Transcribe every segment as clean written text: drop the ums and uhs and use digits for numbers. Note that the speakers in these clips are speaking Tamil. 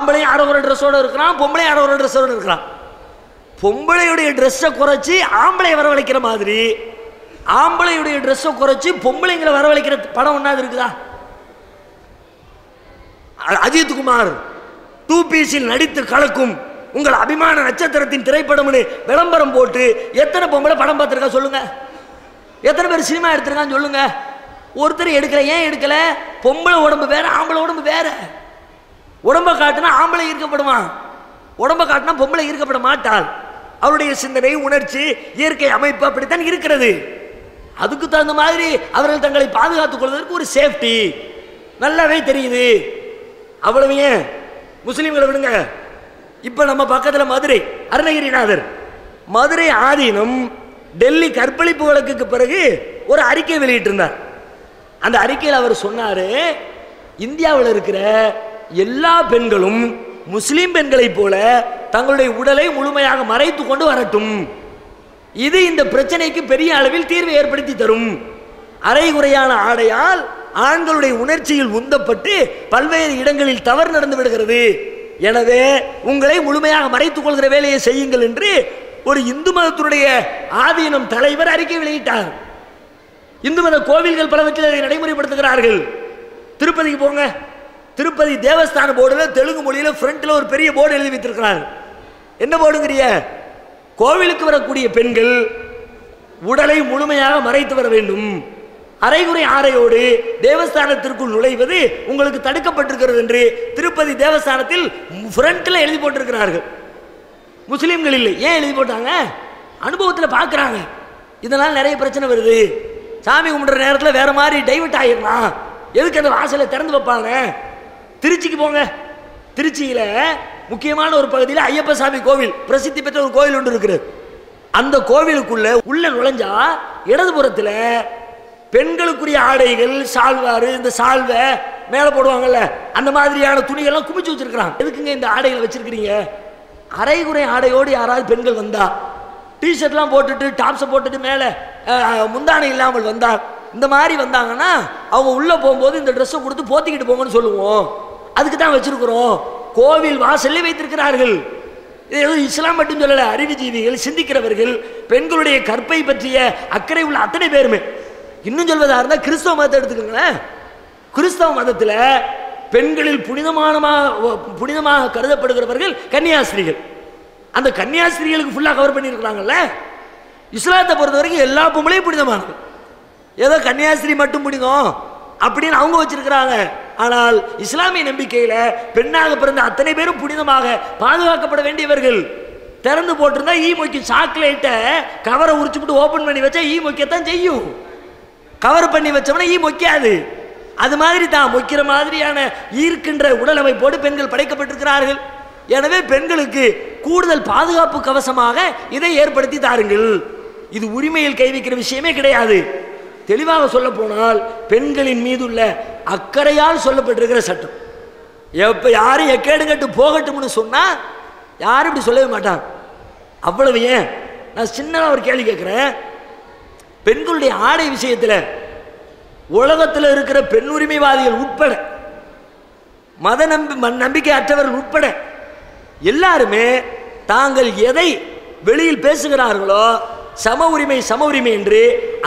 ஆம்பளையும் அரைகுறை ட்ரெஸ்ஸோடு இருக்கிறான், பொம்பளையும் அரைகுறை ட்ரெஸ்ஸோடு இருக்கிறான். பொம்பளையுடைய ட்ரெஸ்ஸை குறைச்சி ஆம்பளை வரவழைக்கிற மாதிரி ஆம்பளையுடைய ட்ரெஸ்ஸை குறைச்சி பொம்பளைங்களை வரவழைக்கிற படம் ஒன்றாவது இருக்குதா? அஜித் குமார் 2 பீஸில் நடித்து கலக்கும் உங்கள் அபிமான நட்சத்திரத்தின் திரைப்படம்னு விளம்பரம் போட்டு எத்தனை பொம்பளை படம் பார்த்துருக்கா சொல்லுங்க? எத்தனை பேர் சினிமா எடுத்திருக்கான்னு சொல்லுங்க? ஒருத்தர் எடுக்கல. ஏன் எடுக்கல? பொம்பளை உடம்பு வேற, ஆம்பளை உடம்பு வேற. உடம்பை காட்டினா ஆம்பளை ஈர்க்கப்படுவான், உடம்பை காட்டினா பொம்பளை ஈர்க்கப்பட மாட்டாள். அவருடைய சிந்தனை, உணர்ச்சி, இயற்கை அமைப்பு அப்படித்தான் இருக்கிறது. அதுக்கு தகுந்த மாதிரி அவர்கள் தங்களை பாதுகாத்துக் கொள்வதற்கு ஒரு சேஃப்டி நல்லாவே தெரியுது. அவ்வளவு ஏன் முஸ்லீம்களை விடுங்க. இப்ப நம்ம பக்கத்துல மதுரை அருணகிரிநாதர், மதுரை ஆதீனம் டெல்லி கற்பழிப்பு வழக்குக்கு பிறகு ஒரு அறிக்கை வெளியிட்டிருந்தார். அந்த அறிக்கையில் அவர் சொன்னாரு, இந்தியாவில் இருக்கிற எல்லா பெண்களும் முஸ்லிம் பெண்களைப் போல தங்களுடைய உடலை முழுமையாக மறைத்து கொண்டு வரட்டும். இது இந்த பிரச்சனைக்கு பெரிய அளவில் தீர்வை ஏற்படுத்தி தரும். அரைகுறையான ஆடையால் ஆண்களுடைய உணர்ச்சியில் உந்தப்பட்டு பல்வேறு இடங்களில் தவறு நடந்து விடுகிறது. எனவே உங்களை முழுமையாக மறைத்துக் கொள்கிற வேலையை செய்யுங்கள் என்று ஒரு இந்து மதத்தினுடைய ஆதீனம் தலைவர் அறிக்கை வெளியிட்டார். இந்து மத கோவில்கள் பலவற்றில் அதை நடைமுறைப்படுத்துகிறார்கள். திருப்பதிக்கு போங்க, திருப்பதி தேவஸ்தான போர்டில் தெலுங்கு மொழியில் ஃப்ரண்ட்டில் ஒரு பெரிய போர்டு எழுதி வைத்திருக்கிறார். என்ன போர்டுங்கிறிய? கோவிலுக்கு வரக்கூடிய பெண்கள் உடலை முழுமையாக மறைத்து வர வேண்டும். அரைகுறை ஆடையோடு தேவஸ்தானத்திற்குள் நுழைவது உங்களுக்கு தடுக்கப்பட்டிருக்கிறது என்று திருப்பதி தேவஸ்தானத்தில் ஃப்ரண்ட்டில் எழுதி போட்டிருக்கிறார்கள். முஸ்லீம்கள் இல்லை. ஏன் எழுதி போட்டாங்க? அனுபவத்தில் பார்க்குறாங்க. இதனால் நிறைய பிரச்சனை வருது. சாமி கும்பிட்ற நேரத்தில் வேற மாதிரி டைவர்ட் ஆகிடலாம். எதுக்கு அந்த வாசலை திறந்து வைப்பாங்க? திருச்சிக்கு போங்க. திருச்சியில் முக்கியமான ஒரு பகுதியில் ஐயப்ப சாமி கோவில், பிரசித்தி பெற்ற ஒரு கோவில் ஒன்று இருக்குது. அந்த கோவிலுக்குள்ள உள்ள நுழைஞ்சா இடதுபுறத்தில் பெண்களுக்குரிய ஆடைகள், சால்வாரு, இந்த சால்வை மேலே போடுவாங்கல்ல, அந்த மாதிரியான துணிகள்லாம் குமிச்சு வச்சிருக்கிறாங்க. எதுக்குங்க இந்த ஆடைகளை வச்சிருக்கிறீங்க? அரைகுறை ஆடையோடு யாராவது பெண்கள் வந்தா, டிஷர்ட்லாம் போட்டுட்டு டாப்ஸை போட்டுட்டு மேலே முந்தானை இல்லாமல் வந்தா, இந்த மாதிரி வந்தாங்கன்னா அவங்க உள்ளே போகும்போது இந்த ட்ரெஸ்ஸை கொடுத்து போத்திக்கிட்டு போங்கன்னு சொல்லுவோம். அதுக்கு தான் வச்சிருக்கிறோம். கோவில் வாசல்லே வைத்திருக்கிறார்கள். இது இஸ்லாம் மட்டும் சொல்லலை, அறிவுஜீவிகள், சிந்திக்கிறவர்கள், பெண்களுடைய கற்பை பற்றிய அக்கறை உள்ள அத்தனை பேருமே. இன்னும் சொல்வதாக இருந்தால் கிறிஸ்தவ மதத்தை எடுத்துக்கோங்களேன். கிறிஸ்தவ மதத்தில் பெண்களில் புனிதமாக கருதப்படுகிறவர்கள் கன்னியாஸ்திரிகள். அந்த கன்னியாஸ்திரிகளுக்கு ஃபுல்லாக கவர் பண்ணியிருக்கிறாங்கல்ல. இஸ்லாத்தை பொறுத்த வரைக்கும் எல்லா பொம்பளையும் புனிதமானது. ஏதோ கன்னியாஸ்திரி மட்டும் புனிதம் அப்படின்னு அவங்க வச்சிருக்கிறாங்க. ஆனால் இஸ்லாமிய நம்பிக்கையில் பெண்ணாக பிறந்த அத்தனை பேரும் புனிதமாக பாதுகாக்கப்பட வேண்டியவர்கள். திறந்து போட்டிருந்தா ஈ மொய்க்கு. சாக்லேட்டை கவரை உரிச்சுட்டு ஓப்பன் பண்ணி வச்சா ஈ மொய்க்கத்தான் செய்யும். கவர் பண்ணி வச்சோம்னா ஈ மொய்க்காது. அது மாதிரி தான் மொய்க்கிற மாதிரியான ஈர்க்கின்ற உடல் அமைப்போடு பெண்கள் படைக்கப்பட்டிருக்கிறார்கள். எனவே பெண்களுக்கு கூடுதல் பாதுகாப்பு கவசமாக இதை ஏற்படுத்தி தாருங்கள். இது உரிமையில் கை வைக்கிற விஷயமே கிடையாது. தெளிவாக சொல்ல போனால் பெண்களின் மீது உள்ள அக்கறையால் சொல்லப்பட்டிருக்கிற சட்டம். எப்போ யாரும் எக்கேடு கட்டு போகட்டும்னு சொன்னால் யாரும் இப்படி சொல்லவே மாட்டாங்க. அவ்வளவு ஏன், நான் சின்னதாக ஒரு கேள்வி கேட்குறேன். பெண்களுடைய ஆடை விஷயத்தில் உலகத்தில் இருக்கிற பெண் உரிமைவாதிகள் உட்பட, மத நம்பிக்கை அற்றவர்கள் உட்பட எல்லாருமே தாங்கள் எதை வெளியில் பேசுகிறார்களோ சம உரிமை என்று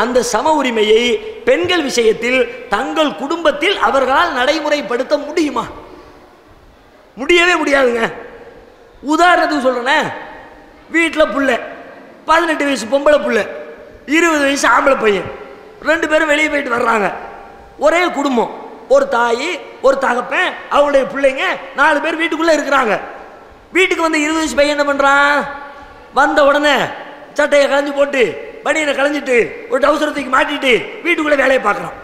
அந்த சம உரிமையை பெண்கள் விஷயத்தில் தங்கள் குடும்பத்தில் அவர்களால் நடைமுறைப்படுத்த முடியுமா? முடியவே முடியாதுங்க. உதாரணத்துக்கு சொல்றேன். வீட்டில் புள்ள 18 வயசு பொம்பளை புள்ள, 20 வயசு ஆம்பளை பையன், 2 பேரும் வெளியே போயிட்டு வர்றாங்க. ஒரே குடும்பம், ஒரு தாய், ஒரு தகப்பன், அவங்களுடைய பிள்ளைங்க, 4 பேர் வீட்டுக்குள்ள இருக்கிறாங்க. வீட்டுக்கு வந்து 20 வயசு பையன் என்ன பண்றான்? வந்த உடனே சட்டையை களைஞ்சு போட்டு, பனியனை களைஞ்சிட்டு, ஒரு டவுசரத்துக்கு மாட்டிட்டு வீட்டுக்குள்ள வேலையை பார்க்குறான்.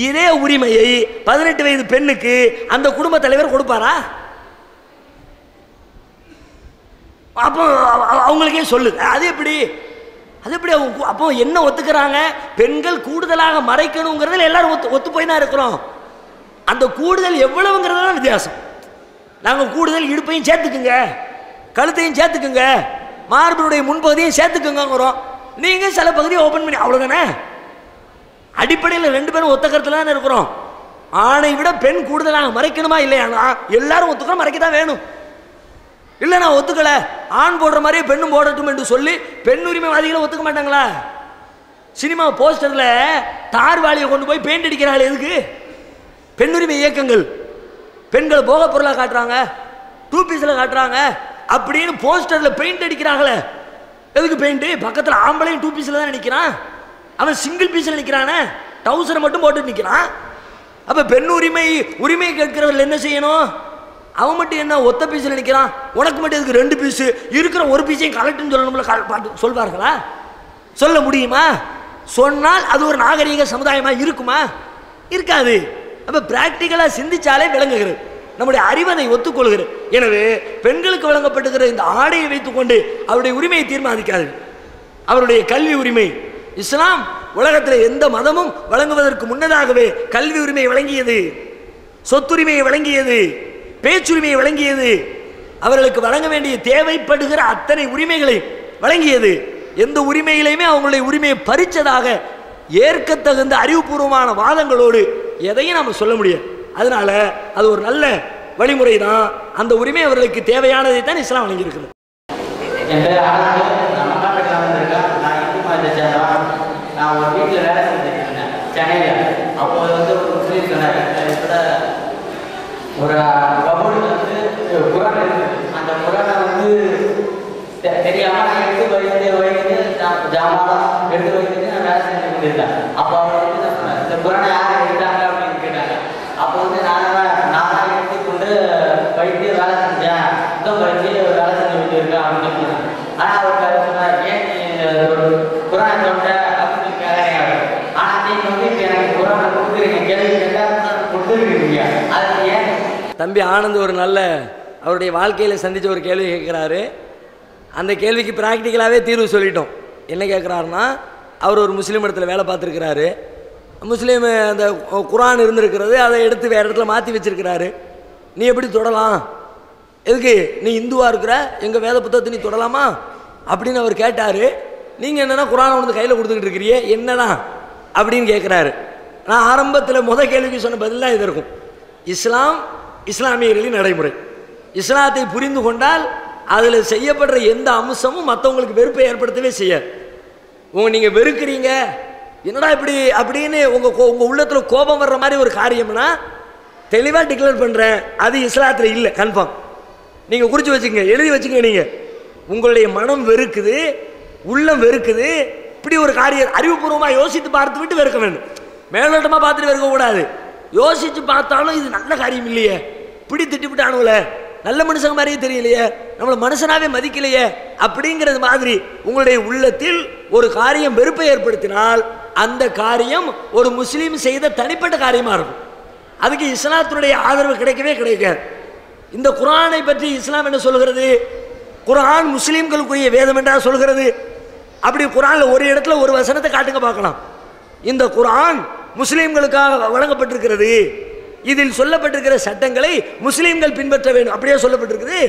இதே உரிமையை 18 வயது பெண்ணுக்கு அந்த குடும்ப தலைவர் கொடுப்பாரா? அப்போ அவங்களுக்கே சொல்லு. அது எப்படி அவங்க அப்போ என்ன ஒத்துக்கிறாங்க? பெண்கள் கூடுதலாக மறைக்கணுங்கிறதுல எல்லாரும் ஒத்து போய் தான் இருக்கிறோம். அந்த கூடுதல் எவ்வளவுங்கிறதுல வித்தியாசம். நாங்கள் கூடுதல் இடுப்பையும் சேர்த்துக்குங்க, கழுத்தையும் சேர்த்துக்குங்க, மார்பினுடைய முன்பகுதியும் சேர்த்துக்குங்கிறோம். நீங்கள் சில பகுதியை ஓப்பன் பண்ணி, அவ்வளோதானே. அடிப்படையில் 2 பேரும் ஒத்த கருத்தில் தானே இருக்கிறோம். ஆணை விட பெண் கூடுதலாக மறைக்கணுமா இல்லையானா எல்லாரும் ஒத்துக்கலாம், மறைக்கத்தான் வேணும். இல்லை நான் ஒத்துக்கல, ஆண் போடுற மாதிரியே பெண்ணும் போடட்டும் என்று சொல்லி பெண் உரிமைவாதிகளை ஒத்துக்க மாட்டாங்களா? சினிமா போஸ்டர்ல தார்வாளியை கொண்டு போய் பெயிண்ட் அடிக்கிறாள் எதுக்கு? பெண்ணுரிமை இயக்கங்கள் பெண்களை போக பொருளாக காட்டுறாங்க, டூ பீஸில் காட்டுறாங்க அப்படின்னு போஸ்டர்ல பெயிண்ட் அடிக்கிறாங்களே எதுக்கு பெயிண்ட்? பக்கத்தில் ஆம்பளையும் டூ பீஸில் தான் நிற்கிறான், அவன் சிங்கிள் பீஸில் நிற்கிறானே, டவுசரை மட்டும் போட்டு நிற்கிறான். அப்போ பெண் உரிமை கேட்கிறவர்கள் என்ன செய்யணும்? அவன் மட்டும் என்ன ஒத்த பீஸில் நிற்கிறான், உனக்கு மட்டும் எதுக்கு 2 பீஸு இருக்கிற ஒரு பீஸையும் கலெக்ட்னு சொல்லணும்ல பாட்டு சொல்வார்களா? சொல்ல முடியுமா? சொன்னால் அது ஒரு நாகரீக சமுதாயமாக இருக்குமா? இருக்காது. அப்போ பிராக்டிக்கலாக சிந்திச்சாலே விளங்குகிறது, நம்முடைய அறிவதை ஒத்துக்கொள்கிறது. எனவே பெண்களுக்கு வழங்கப்படுகிற இந்த ஆடையை வைத்துக்கொண்டு அவருடைய உரிமையை தீர்மானிக்காது. அவருடைய கல்வி உரிமை இஸ்லாம் உலகத்தில் எந்த மதமும் வழங்குவதற்கு முன்னதாகவே கல்வி உரிமையை வழங்கியது, சொத்துரிமையை வழங்கியது, பேச்சுரிமையை வழங்கியது, அவர்களுக்கு வழங்க வேண்டிய தேவைப்படுகிற அத்தனை உரிமைகளை வழங்கியது. எந்த உரிமையிலையுமே அவங்களுடைய உரிமையை பறிச்சதாக ஏற்கத்தகுந்த அறிவுபூர்வமான வாதங்களோடு எதையும் நம்ம சொல்ல முடியாது. அதனால அது ஒரு நல்ல வழிமுறை தான். அந்த உரிமை அவர்களுக்கு தேவையானதை தான் இஸ்லாம் வழங்கியிருக்கிறது. நான் ஒரு வீட்டில் வேலை செஞ்சுட்டு இருந்தேன் சென்னையில். அப்போ வந்து ஒரு முஸ்லீம் சொன்னார், ஒரு கபோர்டு வந்து குரான் இருக்குது, அந்த குரானை வந்து தெரியாமல் நான் எடுத்து வைத்து ஜாமான் எடுத்து வைத்துட்டு நான் வேலை செஞ்சு கொண்டிருந்தேன். அப்போ அவர் வந்து என்ன சொன்னார், இந்த குரானை யார் எடுத்தாங்க அப்படின்னு கேட்டாங்க. அப்போ வந்து நானாக எடுத்துக்கொண்டு வைத்து வேலை செஞ்சேன், சுத்தம் வச்சு வேலை செஞ்சு வச்சுருக்கேன் அப்படின்னு சொன்னேன். ஆனால் அவர் சொன்னார், ஏன் நீ ஒரு குரானை தொட்ட அப்படின்னு கேட்குறீங்க, ஆனால் நீங்கள் வந்து இப்போ எனக்கு குரானை கொடுத்துருங்க, கேள்வி கேட்டால் கொடுத்துருக்கீங்க, அது ஏன்? தம்பி ஆனந்த் ஒரு நல்ல அவருடைய வாழ்க்கையில் சந்தித்த ஒரு கேள்வி கேட்குறாரு. அந்த கேள்விக்கு ப்ராக்டிக்கலாகவே தீர்வு சொல்லிட்டோம். என்ன கேட்குறாருன்னா, அவர் ஒரு முஸ்லீம் இடத்துல வேலை பார்த்துருக்கிறாரு. முஸ்லீம் அந்த குரான் இருந்திருக்கிறது, அதை எடுத்து வேறு இடத்துல மாற்றி வச்சுருக்கிறாரு. நீ எப்படி தொடலாம்? எதுக்கு? நீ இந்துவாக இருக்கிற, எங்கள் வேத புத்தகத்தை நீ தொடலாமா அப்படின்னு அவர் கேட்டார். நீங்கள் என்னென்னா குரானை வந்து கையில் கொடுத்துக்கிட்டு இருக்கிறியே என்னதான் அப்படின்னு கேட்குறாரு. நான் ஆரம்பத்தில் கேள்விக்கு சொன்ன பதிலாக இது இருக்கும். இஸ்லாமியர்களின் நடைமுறை, இஸ்லாத்தை புரிந்து கொண்டால் அதில் செய்யப்படுற எந்த அம்சமும் மற்றவங்களுக்கு வெறுப்பை ஏற்படுத்தவே செய்யாது. நீங்கள் வெறுக்கிறீங்க என்னடா இப்படி அப்படின்னு உங்கள் உள்ளத்தில் கோபம் வர்ற மாதிரி ஒரு காரியம்னா தெளிவாக டிக்ளேர் பண்ணுறேன், அது இஸ்லாத்தில் இல்லை. கன்ஃபார்ம் நீங்கள் குறித்து வச்சுங்க, எழுதி வச்சுங்க. நீங்கள் உங்களுடைய மனம் வெறுக்குது, உள்ளம் வெறுக்குது, இப்படி ஒரு காரியம் அறிவுபூர்வமாக யோசித்து பார்த்து விட்டு வெறுக்க வேண்டும். மேலோட்டமாக பார்த்துட்டு வெறுக்கக்கூடாது. யோசித்து பார்த்தாலும் இது நல்ல காரியம் இல்லையே, இப்படி திட்டிவிட்டானுல, நல்ல மனுஷங்க மாதிரியே தெரியலையே, நம்மளை மனுஷனாவே மதிக்கலையே அப்படிங்கிறது மாதிரி உங்களுடைய உள்ளத்தில் ஒரு காரியம் வெறுப்பை ஏற்படுத்தினால் அந்த காரியம் ஒரு முஸ்லீம் செய்த தனிப்பட்ட காரியமாக இருக்கும். அதுக்கு இஸ்லாத்தினுடைய ஆதரவு கிடைக்கவே கிடைக்காது. இந்த குர்ஆனை பற்றி இஸ்லாம் என்ன சொல்கிறது? குர்ஆன் முஸ்லீம்களுக்குரிய வேதம் என்றா சொல்கிறது. அப்படி குர்ஆனில் ஒரு இடத்துல ஒரு வசனத்தை காட்டுங்க பார்க்கலாம். இந்த குர்ஆன் முஸ்லீம்களுக்காக வழங்கப்பட்டிருக்கிறது, இதில் சொல்லப்பட்டிருக்கிற சட்டங்களை முஸ்லீம்கள் பின்பற்ற வேண்டும் அப்படியே சொல்லப்பட்டிருக்குது.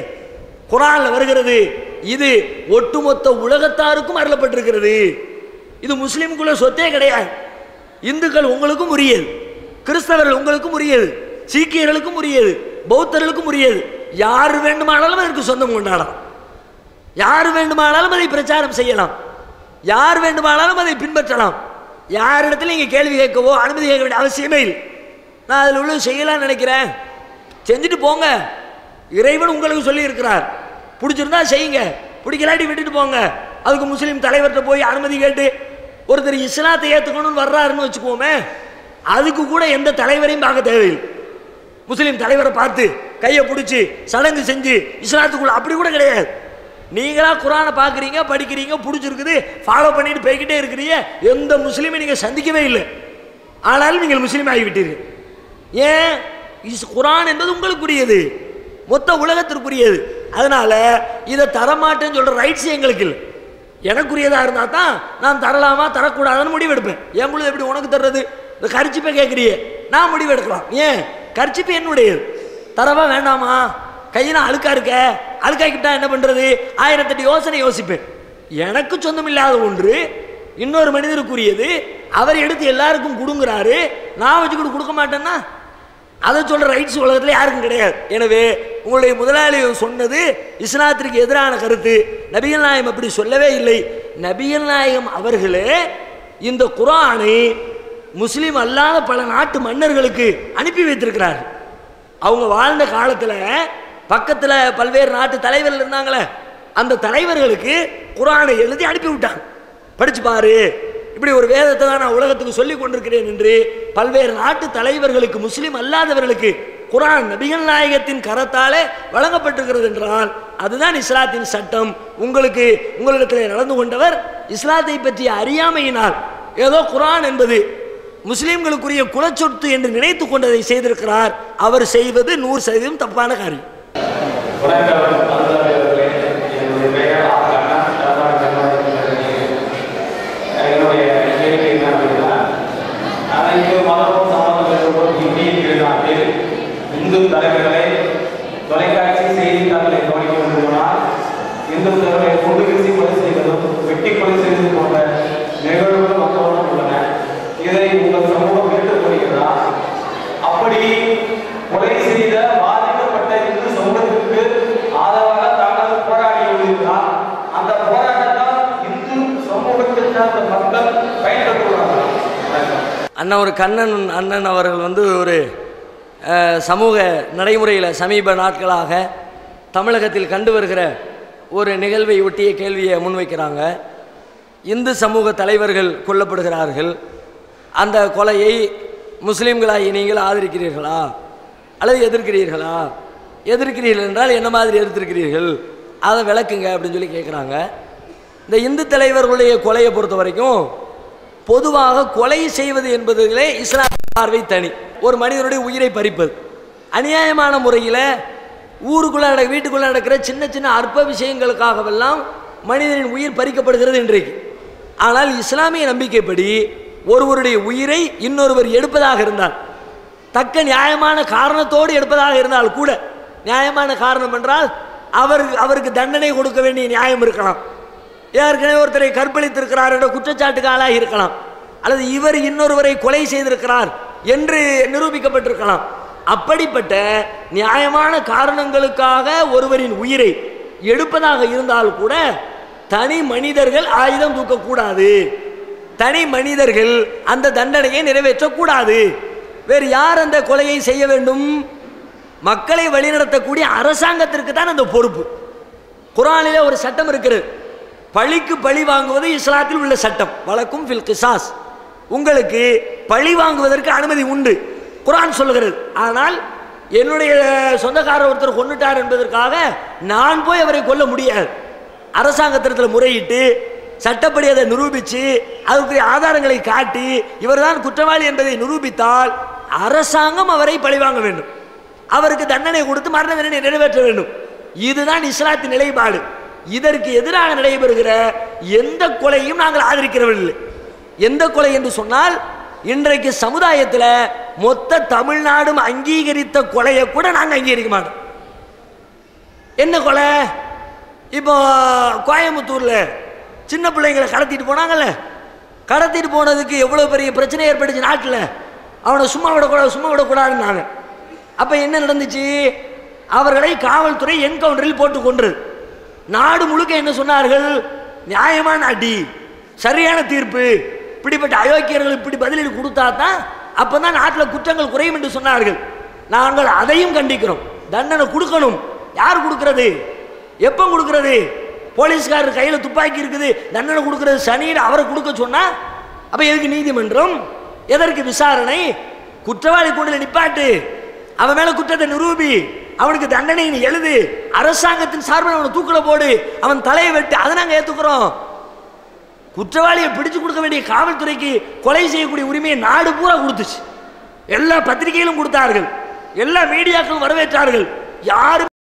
குர்ஆனில் வருகிறது, இது ஒட்டுமொத்த உலகத்தாருக்கும் அருளப்பட்டிருக்கிறது. இது முஸ்லீமுக்குள்ள சொத்தே கிடையாது. இந்துக்கள் உங்களுக்கும் உரியது, கிறிஸ்தவர்கள் உங்களுக்கும் உரியது, சீக்கியர்களுக்கும் உரியது, பௌத்தர்களுக்கும் உரியது. யார் வேண்டுமானாலும் அதற்கு சொந்தம் கொண்டாடலாம், யார் வேண்டுமானாலும் அதை பிரச்சாரம் செய்யலாம், யார் வேண்டுமானாலும் அதை பின்பற்றலாம். யாரிடத்துல நீங்க கேள்வி கேட்கவோ அனுமதி கேட்க வேண்டிய அவசியமே இல்லை. நான் அதில் உள்ள செய்யலாம்னு நினைக்கிறேன், செஞ்சுட்டு போங்க. இறைவன் உங்களுக்கு சொல்லி இருக்கிறார், பிடிச்சிருந்தா செய்யுங்க, பிடிக்கலாட்டி விட்டுட்டு போங்க. அதுக்கு முஸ்லீம் தலைவர்கிட்ட போய் அனுமதி கேட்டு ஒருத்தர் இஸ்லாத்தை ஏற்றுக்கணும்னு வர்றாருன்னு வச்சுக்கோமே, அதுக்கு கூட எந்த தலைவரையும் பார்க்க தேவையில்லை. முஸ்லீம் தலைவரை பார்த்து கையை பிடிச்சி சடங்கு செஞ்சு இஸ்லாத்துக்குள்ள அப்படி கூட கிடையாது. நீங்களா குர்ஆனை பார்க்குறீங்க, படிக்கிறீங்க, பிடிச்சிருக்குது, ஃபாலோ பண்ணிட்டு போய்கிட்டே இருக்கிறீங்க. எந்த முஸ்லீமை நீங்கள் சந்திக்கவே இல்லை, ஆனாலும் நீங்கள் முஸ்லீம் ஆகிவிட்டீர்கள். ஏன்? குர்ஆன் என்பது உங்களுக்குரியது, மொத்த உலகத்திற்குரியது. அதனால இதை தரமாட்டேன்னு சொல்ற ரைட்ஸ் எங்களுக்கு இல்லை. எனக்குரியதாக இருந்தால் தான் நான் தரலாமா தரக்கூடாதுன்னு முடிவெடுப்பேன். என் பொழுது எப்படி உனக்கு தர்றது? இந்த கர்ச்சிப்பை கேட்குறியே, நான் முடிவெடுக்கலாம். ஏன்? கர்ச்சிப்பு என்னுடையது, தரவா வேண்டாமா? கையினா அழுக்கா இருக்க, அழுக்காக்கிட்டா என்ன பண்றது? 1008 யோசனை யோசிப்பேன். எனக்கு சொந்தம் இல்லாத ஒன்று இன்னொரு மனிதருக்குரியது, அவர் எடுத்து எல்லாருக்கும் கொடுங்குறாரு, நான் வச்சுக்கிட்டு கொடுக்க மாட்டேன்னா அதை சொல்ற ரைட்ஸ் உலகத்தில் யாருக்கும் கிடையாது. எனவே உங்களுடைய முதலாளி சொன்னது இஸ்லாத்திற்கு எதிரான கருத்து. நபிகள் நாயகம் அப்படி சொல்லவே இல்லை. நபிகள் நாயகம் அவர்களே இந்த குர்ஆனை முஸ்லீம் அல்லாத பல நாட்டு மன்னர்களுக்கு அனுப்பி வைத்திருக்கிறார். அவங்க வாழ்ந்த காலத்தில் பக்கத்தில் பல்வேறு நாட்டு தலைவர்கள் இருந்தாங்களே, அந்த தலைவர்களுக்கு குர்ஆனை எழுதி அனுப்பி விட்டாங்க. படிச்சு பாரு, இப்படி ஒரு வேதத்தை தான் நான் உலகத்துக்கு சொல்லிக் கொண்டிருக்கிறேன் என்று பல்வேறு நாட்டு தலைவர்களுக்கு, முஸ்லீம் அல்லாதவர்களுக்கு குர்ஆன் நபிகள் நாயகத்தின் கரத்தாலே வழங்கப்பட்டிருக்கிறது என்றால் அதுதான் இஸ்லாத்தின் சட்டம். உங்களிடத்தில் நடந்து கொண்டவர் இஸ்லாத்தை பற்றிய அறியாமையினால் ஏதோ குர்ஆன் என்பது முஸ்லீம்களுக்குரிய குலச்சொத்து என்று நினைத்து கொண்டதை செய்திருக்கிறார். அவர் செய்வது 100% தப்பான காரியம். இந்து தலைவர்களை தொலைக்காட்சி செய்தித்தாள்களை கவனிக்க வேண்டுமானால் இந்து தலைவர்களை கொண்டு வீசி கொலை செய்வதும் வெட்டி கொலை செய்வது போன்ற நிகழ்வுகள் மக்களுடன் உள்ளன. இதை உங்கள் சமூகம் ஏற்றுக்கொள்கிறதா? அப்படி கொலை செய்த பாதிக்கப்பட்ட இந்து சமூகத்திற்கு ஆதரவாக தாங்கள் போராடி உள்ளீர்களா? அந்த போராட்டத்தால் இந்து சமூகத்தை சார்ந்த மக்கள் பயன்பெற்றுள்ளார்கள். அண்ணா ஒரு கண்ணன் அண்ணன் அவர்கள் ஒரு சமூக நடைமுறையில் சமீப நாட்களாக தமிழகத்தில் கண்டு வருகிற ஒரு நிகழ்வை ஒட்டிய கேள்வியை முன்வைக்கிறாங்க. இந்து சமூக தலைவர்கள் கொல்லப்படுகிறார்கள். அந்த கொலையை முஸ்லீம்களாகி நீங்கள் ஆதரிக்கிறீர்களா அல்லது எதிர்க்கிறீர்களா? எதிர்க்கிறீர்கள் என்றால் என்ன மாதிரி எதிர்த்திருக்கிறீர்கள், அதை விளக்குங்க அப்படின்னு சொல்லி கேட்குறாங்க. இந்த இந்து தலைவர்களுடைய கொலையை பொறுத்த வரைக்கும் பொதுவாக கொலை செய்வது என்பதிலே இஸ்லாம் பார்வை தனி. ஒரு மனிதனுடைய உயிரை பறிப்பது அநியாயமான முறையில் ஊருக்குள்ளே வீட்டுக்குள்ளே நடக்கிற சின்ன சின்ன அற்ப விஷயங்களுக்காகவெல்லாம் மனிதனின் உயிர் பறிக்கப்படுகிறது இன்றைக்கு. ஆனால் இஸ்லாமிய நம்பிக்கைப்படி ஒருவருடைய உயிரை இன்னொருவர் எடுப்பதாக இருந்தால், தக்க நியாயமான காரணத்தோடு எடுப்பதாக இருந்தால் கூட, நியாயமான காரணம் என்றால் அவருக்கு தண்டனை கொடுக்க வேண்டிய நியாயம் இருக்கலாம், ஏற்கனவே ஒருத்தரை கற்பழித்திருக்கிறார் என்ற குற்றச்சாட்டுக்கு ஆளாக இருக்கலாம், அல்லது இவர் இன்னொருவரை கொலை செய்திருக்கிறார் என்று நிரூபிக்கப்பட்டிருக்கலாம். அப்படிப்பட்ட நியாயமான காரணங்களுக்காக ஒருவரின் உயிரை எடுப்பதாக இருந்தால் கூட தனி மனிதர்கள் ஆயுதம் தூக்கக்கூடாது, தனி மனிதர்கள் அந்த தண்டனையை நிறைவேற்றக்கூடாது. வேறு யார் அந்த கொலையை செய்ய வேண்டும்? மக்களை வழிநடத்தக்கூடிய அரசாங்கத்திற்கு தான் அந்த பொறுப்பு. குர்ஆனிலே ஒரு சட்டம் இருக்கிறது, பழிக்கு பழி வாங்குவது இஸ்லாத்தில் உள்ள சட்டம். வலக்கும் ஃபில் கிசாஸ், உங்களுக்கு பழி வாங்குவதற்கு அனுமதி உண்டு, குர்ஆன் சொல்லுகிறது. ஆனால் என்னுடைய சொந்தக்காரர் ஒருத்தர் கொன்னுட்டார் என்பதற்காக நான் போய் அவரை கொல்ல முடியாது. அரசாங்கத்திடத்தில் முறையிட்டு சட்டப்படி அதை நிரூபித்து அதுக்குரிய ஆதாரங்களை காட்டி இவர்தான் குற்றவாளி என்பதை நிரூபித்தால் அரசாங்கம் அவரை பழிவாங்க வேண்டும், அவருக்கு தண்டனை கொடுத்து மரண தண்டனை நிறைவேற்ற வேண்டும். இதுதான் இஸ்லாத்தின் நிலைப்பாடு. இதற்கு எதிராக நடைபெறுகிற எந்த கொலையும் நாங்கள் ஆதரிக்கிறவில்லை. எந்த கொலை என்று சொன்னால், இன்றைக்கு சமுதாயத்தில் மொத்த தமிழ்நாடும் அங்கீகரித்த கொலையை கூட நாங்கள் அங்கீகரிக்க மாட்டோம். என்ன கொலை? இப்போ கோயம்புத்தூரில் சின்ன பிள்ளைங்களை கடத்திட்டு போனாங்கல்ல, கடத்திட்டு போனதுக்கு எவ்வளோ பெரிய பிரச்சனை ஏற்பட்டுச்சு நாட்டில். அவனை சும்மா விடக்கூடாதுன்னாங்க. அப்போ என்ன நடந்துச்சு? அவர்களை காவல்துறை என்கவுண்டரில் போட்டு கொன்றது. நாடு முழுக்க என்ன சொன்னார்கள்? நியாயமான அடி, சரியான தீர்ப்பு, இப்படிப்பட்ட அயோக்கியர்கள் இப்படி பதிலீடு கொடுத்தா தான் அப்போ தான் நாட்டில் குற்றங்கள் குறையும் என்று சொன்னார்கள். நாங்கள் அதையும் கண்டிக்கிறோம். தண்டனை கொடுக்கணும். யார் கொடுக்கிறது? எப்போ கொடுக்கிறது? போலீஸ்காரர் கையில் துப்பாக்கி இருக்குது, தண்டனை கொடுக்கிறது சனியில் அவரை கொடுக்க சொன்னா அப்போ எதுக்கு நீதிமன்றம்? எதற்கு விசாரணை? குற்றவாளி கூண்டில் நிப்பாட்டு, அவன் மேல குற்றத்தை நிரூபி, அவனுக்கு தண்டனை எழுது, அரசாங்கத்தின் சார்பில் அவனை தூக்கில போடு, அவன் தலையை வெட்டு, அதை நாங்கள் ஏற்றுக்கிறோம். குற்றவாளியை பிடிச்சு கொடுக்க வேண்டிய காவல்துறைக்கு கொலை செய்யக்கூடிய உரிமையை நாடு பூரா கொடுத்துச்சு. எல்லா பத்திரிகையிலும் கொடுத்தார்கள், எல்லா மீடியாக்களும் வரவேற்றார்கள். யாரும்